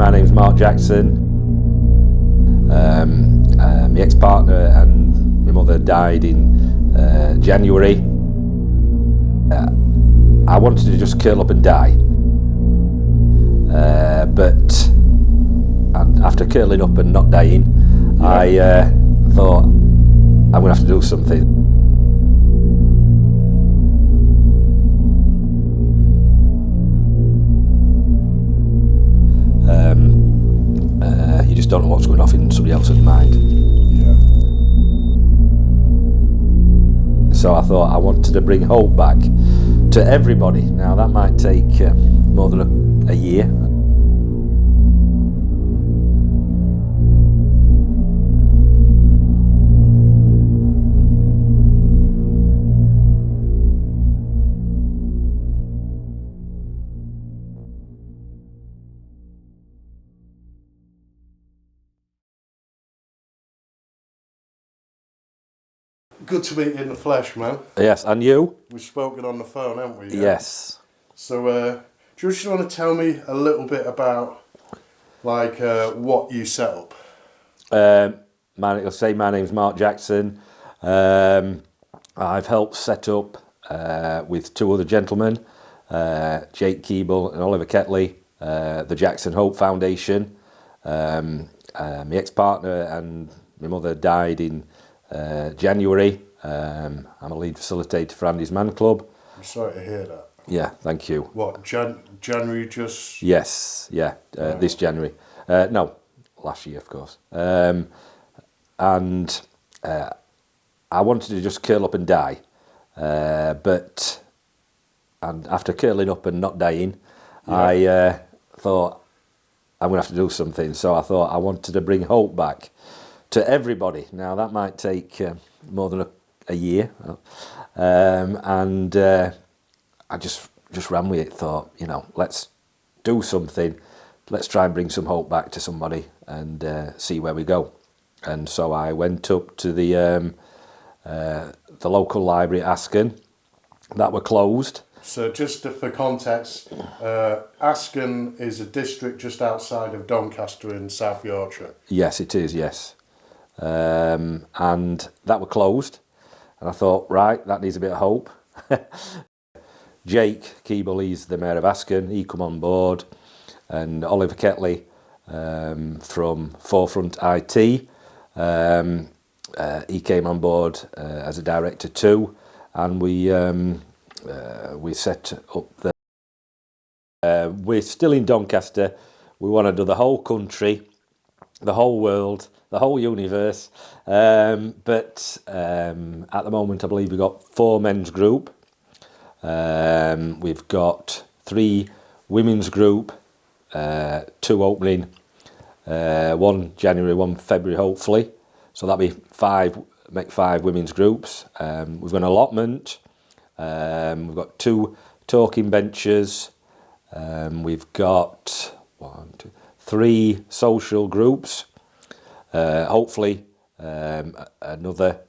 my name's Mark Jackson. My ex-partner and my mother died in January. I wanted to just curl up and die, but after curling up and not dying, I thought I'm going to have to do something. You just don't know what's going off in somebody else's mind. Yeah. So I thought I wanted to bring hope back to everybody. Now that might take more than a year. Good to meet you in the flesh, man. Yes, and you? We've spoken on the phone, haven't we? Yeah? Yes. So, do you just want to tell me a little bit about, like, what you set up? My name's Mark Jackson. I've helped set up with two other gentlemen, Jake Keeble and Oliver Ketley, the Jackson Hope Foundation. My ex-partner and my mother died in January. I'm a lead facilitator for Andy's Man Club. I'm sorry to hear that. Yeah, thank you. What, January just? Yes, yeah, this January. No, last year, of course. And I wanted to just curl up and die, but after curling up and not dying, I thought I'm going to have to do something. So I thought I wanted to bring hope back to everybody. Now that might take more than a year, and I just ran with it. Thought, let's do something. Let's try and bring some hope back to somebody and see where we go. And so I went up to the local library at Asken that were closed. So just for context, Asken is a district just outside of Doncaster in South Yorkshire. Yes, it is, yes. And that were closed. And I thought, right, that needs a bit of hope. Jake Keeble, he's the mayor of Asken, he come on board. And Oliver Ketley from Forefront IT, he came on board as a director too. And we set up we're still in Doncaster. We want to do the whole country, the whole world, the whole universe. But at the moment, I believe we've got 4 men's group. We've got 3 women's group, 2 opening, 1 January, 1 February, hopefully. So that'll be 5, make 5 women's groups. We've got an allotment. We've got 2 talking benches. We've got 3 social groups. Hopefully, another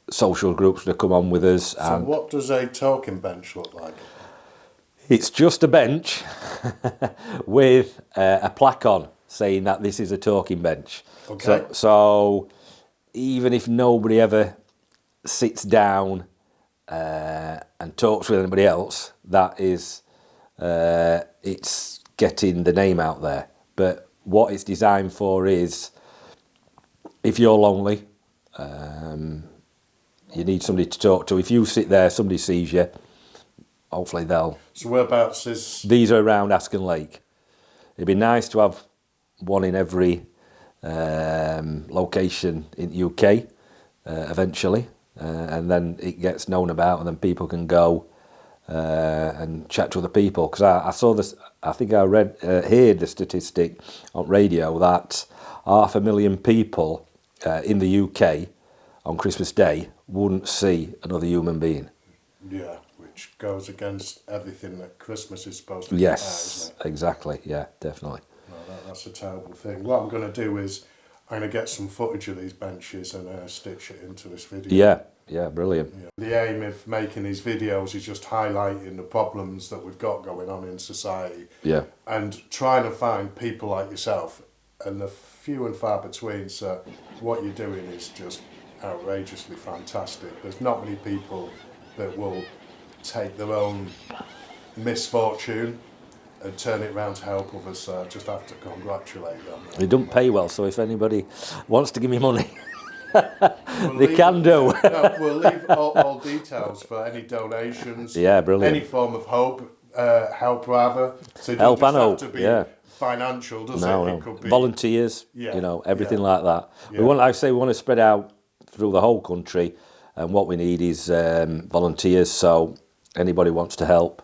social groups to come on with us. So what does a talking bench look like? It's just a bench with a plaque on saying that this is a talking bench. Okay. So even if nobody ever sits down and talks with anybody else, that is, it's getting the name out there. But what it's designed for is, if you're lonely, you need somebody to talk to. If you sit there, somebody sees you, hopefully they'll... So whereabouts is... These are around Asken Lake. It'd be nice to have one in every location in the UK eventually, and then it gets known about, and then people can go and chat to other people. Because I saw this, I think I heard the statistic on radio that 500,000 people in the UK on Christmas Day wouldn't see another human being. Yeah, which goes against everything that Christmas is supposed to be Yes, about, isn't it? exactly. Yeah, definitely. No, that's a terrible thing. What I'm going to do is I'm going to get some footage of these benches and stitch it into this video. Yeah, brilliant. Yeah. The aim of making these videos is just highlighting the problems that we've got going on in society. Yeah. And trying to find people like yourself, and they're few and far between, so what you're doing is just outrageously fantastic. There's not many people that will take their own misfortune and turn it around to help others, so I just have to congratulate them. They don't pay well, so if anybody wants to give me money, We'll they can do. No, we'll leave all details for any donations. Yeah, brilliant. Any form of help rather. So it Help doesn't and just have hope, to be yeah. financial, does No, it? no. It could be Volunteers, Yeah, you know, everything yeah. like that. Yeah. We want, like I say, we want to spread out through the whole country, and what we need is volunteers. So anybody wants to help,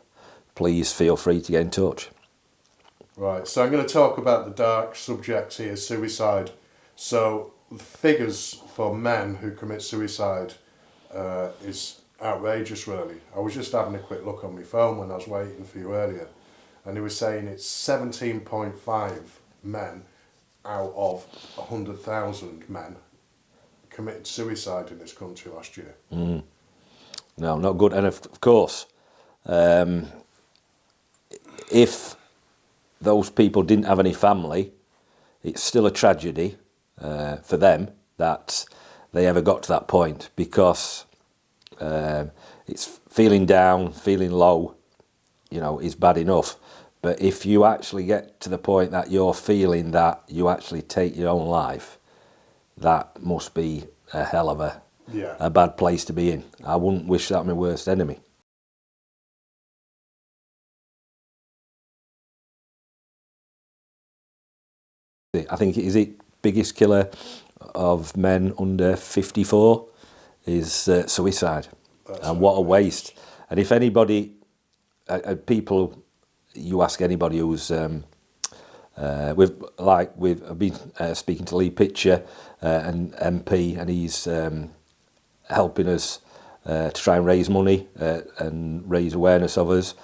please feel free to get in touch. Right, so I'm going to talk about the dark subjects here, suicide. So the figures for men who commit suicide is outrageous, really. I was just having a quick look on my phone when I was waiting for you earlier, and they were saying it's 17.5 men out of 100,000 men committed suicide in this country last year. No, not good. And of course, if those people didn't have any family, it's still a tragedy for them that they ever got to that point, because it's feeling down, feeling low, you know, is bad enough. But if you actually get to the point that you're feeling that you actually take your own life, that must be a hell of a bad place to be in. I wouldn't wish that on my worst enemy. I think is it biggest killer of men under 54 is suicide. And what a waste. And if anybody, people, you ask anybody who's I've been speaking to Lee Pitcher, an MP, and he's helping us to try and raise money and raise awareness of us.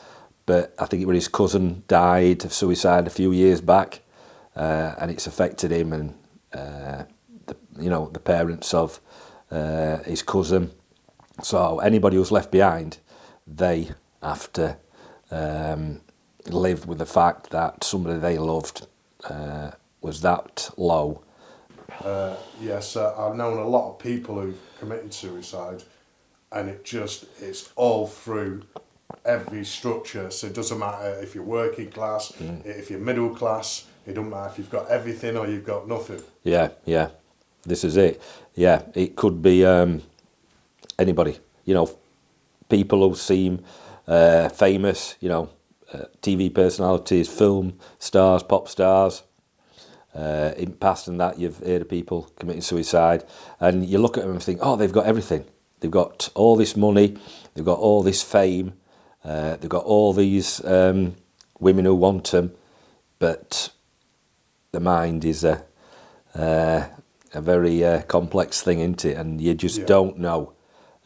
But I think it was his cousin died of suicide a few years back, and it's affected him and the parents of his cousin. So anybody who's left behind, they have to live with the fact that somebody they loved was that low. Yes, I've known a lot of people who've committed suicide, and it's all through every structure. So it doesn't matter if you're working class, if you're middle class, it doesn't matter if you've got everything or you've got nothing. Yeah, this is it. Yeah, it could be anybody, people who seem famous, TV personalities, film stars, pop stars. In past and that, you've heard of people committing suicide, and you look at them and think, oh, they've got everything. They've got all this money, they've got all this fame, they've got all these women who want them, but the mind is a very complex thing, isn't it? And you just don't know.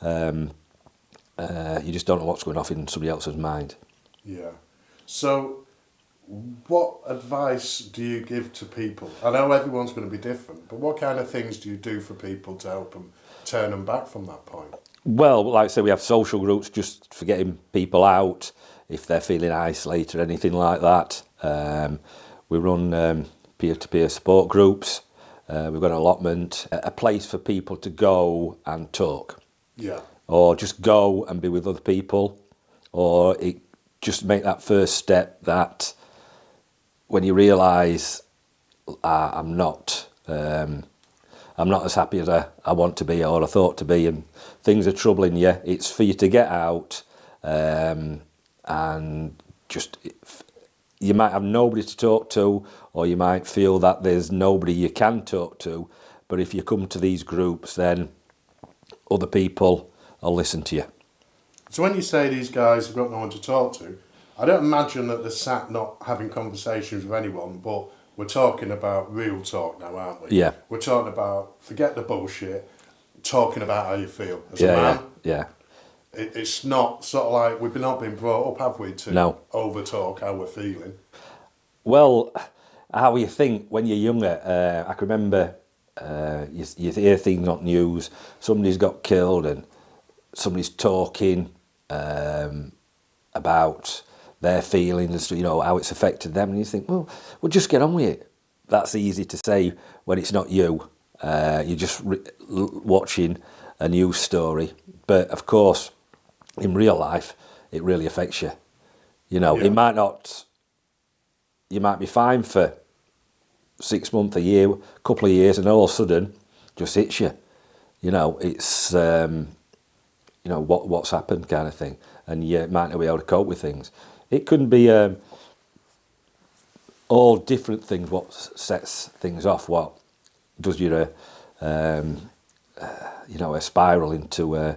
You just don't know what's going off in somebody else's mind. Yeah. So, what advice do you give to people? I know everyone's going to be different, but what kind of things do you do for people to help them turn them back from that point? Well, like I say, we have social groups just for getting people out if they're feeling isolated or anything like that. We run peer-to-peer support groups. We've got an allotment, a place for people to go and talk. Yeah. Or just go and be with other people, or just make that first step that when you realise I'm not as happy as I want to be or I thought to be, and things are troubling you, it's for you to get out and just, you might have nobody to talk to, or you might feel that there's nobody you can talk to, but if you come to these groups, then other people will listen to you. So when you say these guys have got no one to talk to, I don't imagine that they're sat not having conversations with anyone, but we're talking about real talk now, aren't we? Yeah. We're talking about, forget the bullshit, talking about how you feel as a man. Yeah. It's not sort of like, we've not been brought up, have we, to over-talk how we're feeling? Well, how you think when you're younger, I can remember you hear things on news, somebody's got killed and somebody's talking about their feelings, you know, how it's affected them, and you think, well, just get on with it. That's easy to say when it's not you. You're just watching a news story. But of course, in real life, it really affects you. You know, Yeah. it might not, you might be fine for 6 months, a year, a couple of years, and all of a sudden, just hits you. You know, it's, you know, what's happened kind of thing. And you might not be able to cope with things. It can be all different things, what sets things off, what does your, you know, a spiral into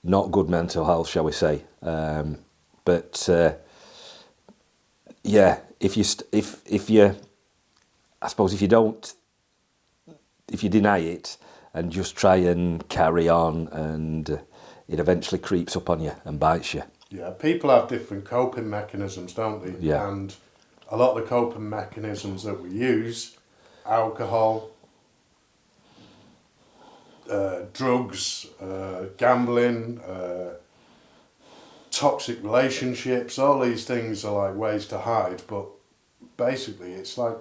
not good mental health, shall we say. But yeah, if you, I suppose if you deny it and just try and carry on, and it eventually creeps up on you and bites you. Yeah, people have different coping mechanisms, don't they? Yeah. And a lot of the coping mechanisms that we use, alcohol, drugs, gambling, toxic relationships, all these things are like ways to hide, but basically it's like,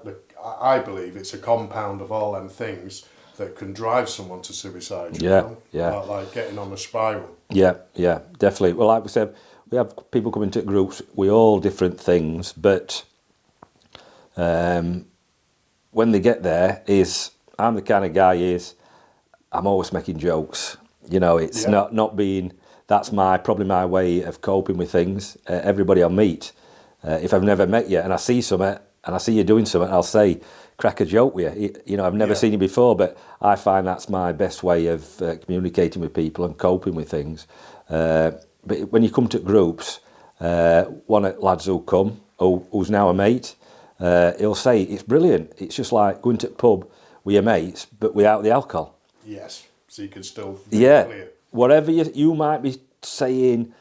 I believe it's a compound of all them things that can drive someone to suicide. You Yeah, know? yeah. Like getting on a spiral. Yeah, definitely. Well, like we said, we have people coming to groups with all different things, but when they get there, I'm the kind of guy I'm always making jokes. You know, it's Yeah. not being. That's probably my way of coping with things. Everybody I'll meet, if I've never met you and I see something and I see you doing something, I'll say, crack a joke with you. You know, I've never Yeah. seen you before, but I find that's my best way of communicating with people and coping with things. But when you come to groups, one of the lads who'll come, who's now a mate, he'll say, it's brilliant. It's just like going to the pub with your mates, but without the alcohol. Yes, so you can still think Yeah, clear. whatever you might be saying,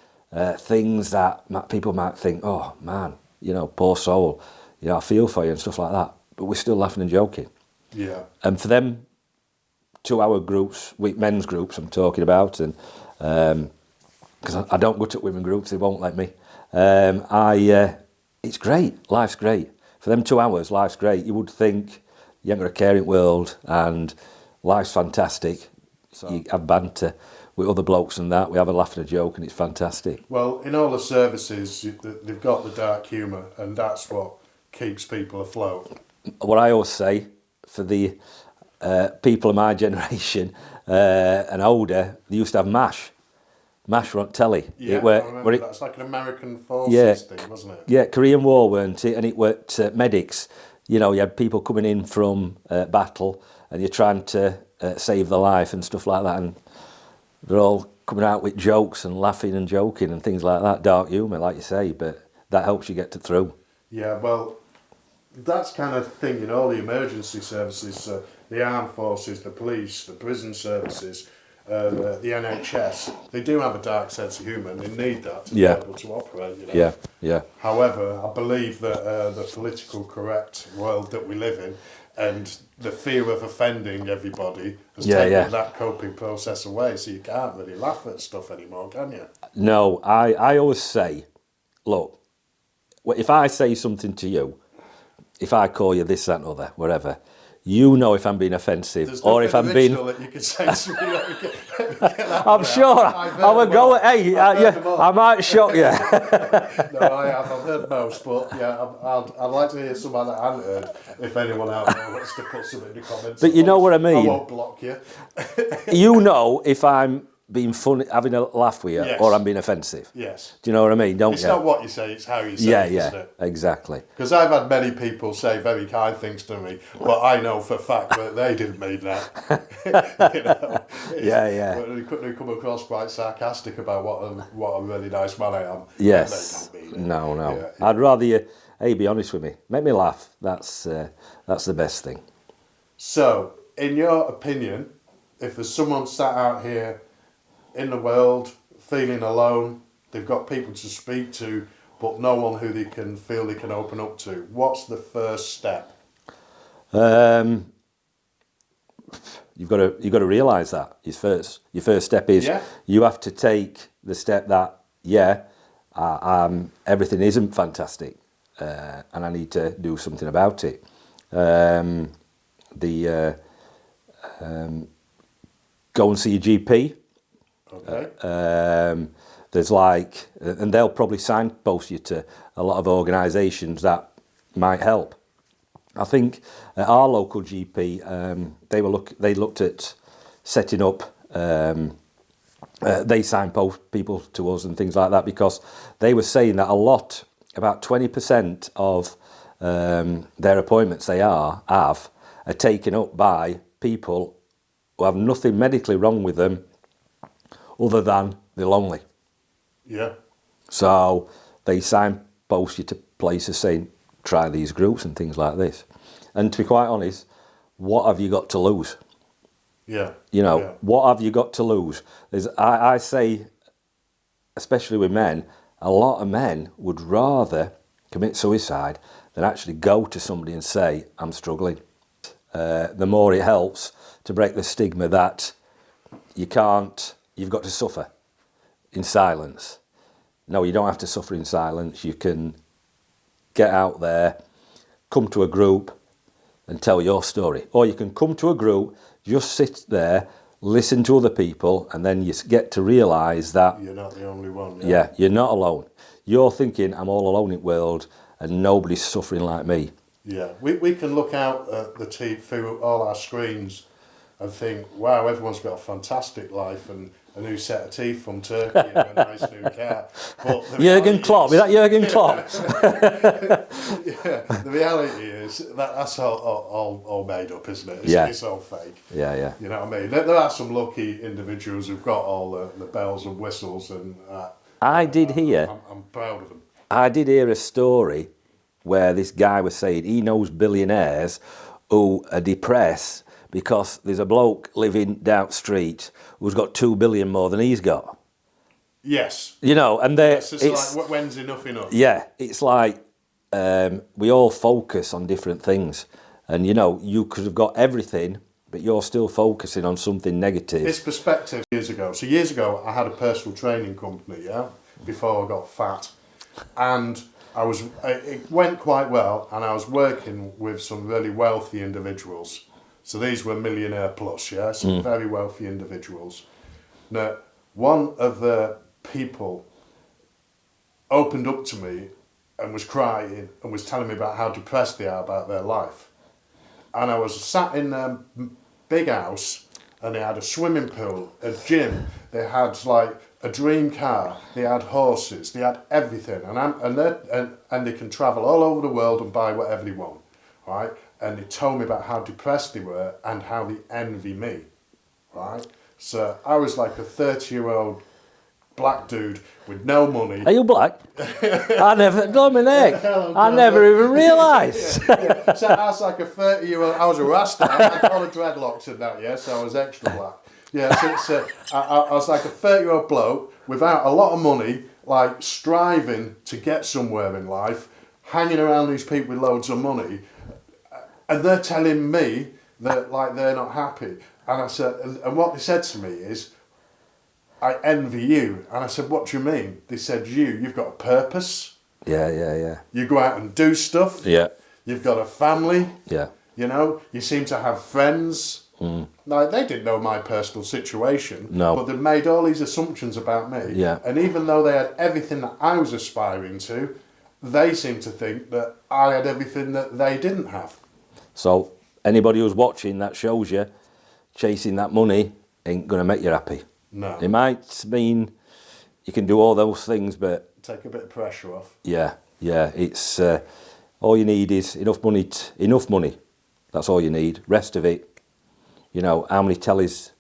things that people might think, oh man, you know, poor soul, you know, I feel for you and stuff like that. But we're still laughing and joking. Yeah. And for them 2 hour groups, men's groups I'm talking about, and because I don't go to women groups, they won't let me. It's great. Life's great. For them 2 hours, life's great. You would think you ain't got a caring world and life's fantastic. So you have banter with other blokes and that. We have a laugh and a joke, and it's fantastic. Well, in all the services, they've got the dark humour, and that's what keeps people afloat. What I always say for the people of my generation and older, they used to have MASH. MASH were on telly. Yeah, It were, I remember that's like an American Forces Yeah. thing, wasn't it? Yeah, Korean War, weren't it? And it worked medics. You know, you had people coming in from battle, and you're trying to save their life and stuff like that. And they're all coming out with jokes and laughing and joking and things like that. Dark humour, like you say, but that helps you get through. Yeah, well, that's kind of thing in all the emergency services, the armed forces, the police, the prison services, the NHS. They do have a dark sense of humour, and they need that to Yeah. be able to operate. You know? Yeah, yeah. However, I believe that the political correct world that we live in and the fear of offending everybody has taken that coping process away, so you can't really laugh at stuff anymore, can you? No, I always say, look, if I say something to you, if I call you this, that, and other, whatever, you know if I'm being offensive There's or if I'm being. that you can say to me. I'm sure I will go. Hey, I might shock you. No, I have. I've heard most, but yeah, I'd like to hear something that I haven't heard. If anyone out there wants to put something in the comments, But you know what I mean? I won't block you. You know if I'm being funny, having a laugh with you, Yes. or I'm being offensive. Yes. Do you know what I mean? Don't It's you? not what you say; it's how you say Yeah, it, yeah, isn't it? exactly. Because I've had many people say very kind things to me, but I know for a fact that they didn't mean that. You know? Yeah. But they couldn't come across quite sarcastic about what a really nice man I am. Yes. They don't mean it. No. Yeah. I'd rather you. Hey, be honest with me. Make me laugh. That's the best thing. So, in your opinion, if there's someone sat out here in the world feeling alone, they've got people to speak to, but no one who they can feel they can open up to, what's the first step? you've got to realise that your first step is you have to take the step that everything isn't fantastic, and I need to do something about it. Go and see your GP. Okay. There's and they'll probably signpost you to a lot of organisations that might help. I think at our local GP, they looked at setting up. They signpost people to us and things like that, because they were saying that about 20% of their appointments they have are taken up by people who have nothing medically wrong with them other than they're lonely. Yeah. So they signpost you to places saying, try these groups and things like this. And to be quite honest, what have you got to lose? Yeah. What have you got to lose? I say, especially with men, a lot of men would rather commit suicide than actually go to somebody and say, I'm struggling. The more it helps to break the stigma that you've got to suffer in silence. No, you don't have to suffer in silence. You can get out there, come to a group and tell your story. Or you can come to a group, just sit there, listen to other people, and then you get to realise that you're not the only one. Yeah, you're not alone. You're thinking, I'm all alone in the world and nobody's suffering like me. Yeah, we can look out at the TV through all our screens and think, wow, everyone's got a fantastic life and a new set of teeth from Turkey and a nice new car. But Jurgen Klopp, is that Jurgen Klopp? Yeah, the reality is that's all made up, isn't it? It's all fake. Yeah. You know what I mean? There are some lucky individuals who've got all the bells and whistles, and I'm proud of them. I did hear a story where this guy was saying he knows billionaires who are depressed because there's a bloke living down the street who's got 2 billion more than he's got. Yes. And it's like, when's enough? Yeah, it's like we all focus on different things. And, you could have got everything, but you're still focusing on something negative. It's perspective. Years ago, I had a personal training company, before I got fat. And it went quite well, and I was working with some really wealthy individuals. So these were millionaire plus, some very wealthy individuals. Now, one of the people opened up to me and was crying and was telling me about how depressed they are about their life. And I was sat in their big house, and they had a swimming pool, a gym, they had a dream car, they had horses, they had everything, and they can travel all over the world and buy whatever they want, right? And they told me about how depressed they were and how they envy me, right? So I was like a 30-year-old black dude with no money. Are you black? I never, Dominic, I never even realised. Yeah. So I was like a 30-year-old, I was a Rasta, I had all the dreadlocks and that, so I was extra black. Yeah, so I was like a 30-year-old bloke without a lot of money, like striving to get somewhere in life, hanging around these people with loads of money, and they're telling me that they're not happy. And I said, and what they said to me is, I envy you. And I said, what do you mean? They said, you've got a purpose. Yeah. You go out and do stuff. Yeah. You've got a family. Yeah. You seem to have friends. Now, they didn't know my personal situation, but they made all these assumptions about me. Yeah. And even though they had everything that I was aspiring to, they seemed to think that I had everything that they didn't have. So anybody who's watching, that shows you chasing that money ain't going to make you happy. No. It might mean you can do all those things, but... Take a bit of pressure off. Yeah. It's all you need is enough money. That's all you need. Rest of it, how many tellies...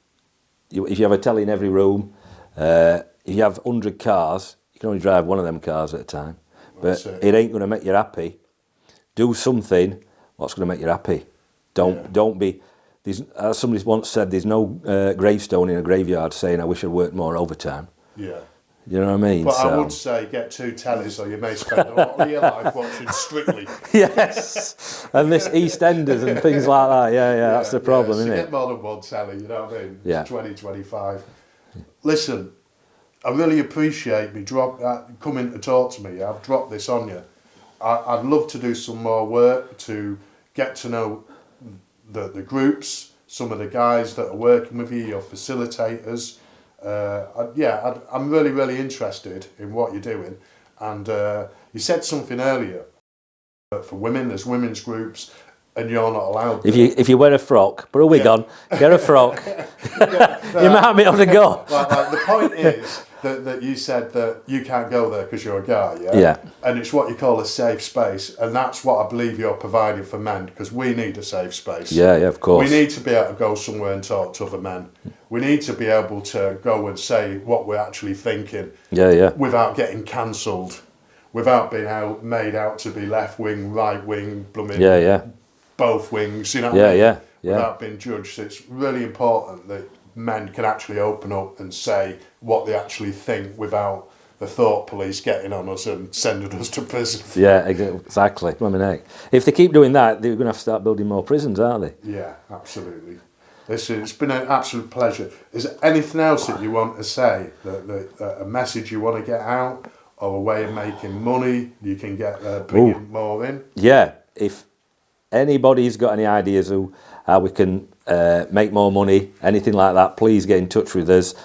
If you have a telly in every room, if you have 100 cars, you can only drive one of them cars at a time. But it ain't going to make you happy. Do something what's going to make you happy. Don't be... As somebody once said, there's no gravestone in a graveyard saying, I wish I'd worked more overtime. Yeah. You know what I mean? But I would say get 2 tellies, or you may spend a lot of your life watching Strictly. Yes, and this EastEnders and things like that. Yeah, that's the problem, so isn't get it? more than 1 telly, you know what I mean? Yeah. It's 2025. Listen, I really appreciate me coming to talk to me. I've dropped this on you. I'd love to do some more work to get to know the groups, some of the guys that are working with you, your facilitators. I'm really, really interested in what you're doing. And you said something earlier, for women, there's women's groups, and you're not allowed. If you wear a frock, put a wig on, get a frock, you might be able to go. Like the point is that you said that you can't go there because you're a guy, yeah? Yeah. And it's what you call a safe space, and that's what I believe you're providing for men, because we need a safe space. Yeah, of course. We need to be able to go somewhere and talk to other men. We need to be able to go and say what we're actually thinking. Yeah. Without getting cancelled, without being made out to be left wing, right wing, blooming. Yeah. Both wings, you know what I mean? Yeah. Without being judged. So it's really important that men can actually open up and say what they actually think without the thought police getting on us and sending us to prison. Yeah, exactly. I mean, if they keep doing that, they're going to have to start building more prisons, aren't they? Yeah, absolutely. Listen, it's been an absolute pleasure. Is there anything else that you want to say, that a message you want to get out, or a way of making money you can get bringing more in? Yeah, if anybody's got any ideas of how we can make more money, anything like that, please get in touch with us.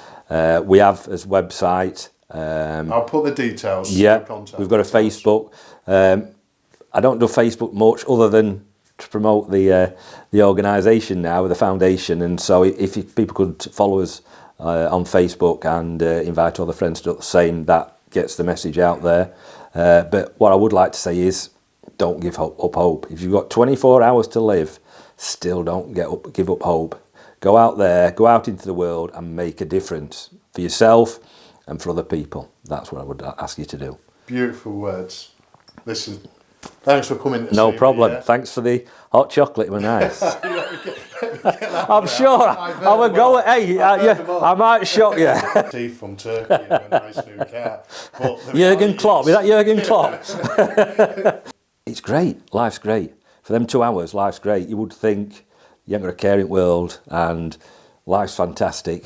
We have a website. I'll put the details. Yeah, Contact we've got a Facebook. I don't do Facebook much other than to promote the organisation now with the foundation, and so if people could follow us on Facebook and invite other friends to do the same, that gets the message out there. But what I would like to say is, don't give up hope. If you've got 24 hours to live, still don't give up hope. Go out there, go out into the world and make a difference for yourself and for other people. That's what I would ask you to do. Beautiful words. Listen, thanks for coming to No see problem. me, yeah? Thanks for the hot chocolate. It was nice. I'm sure I would go. Hey, I might shock you. Teeth from Turkey and a nice new car. Jurgen Klopp. Is that Jurgen Klopp? It's great. Life's great. For them 2 hours, life's great. You would think you ain't got a caring world and life's fantastic.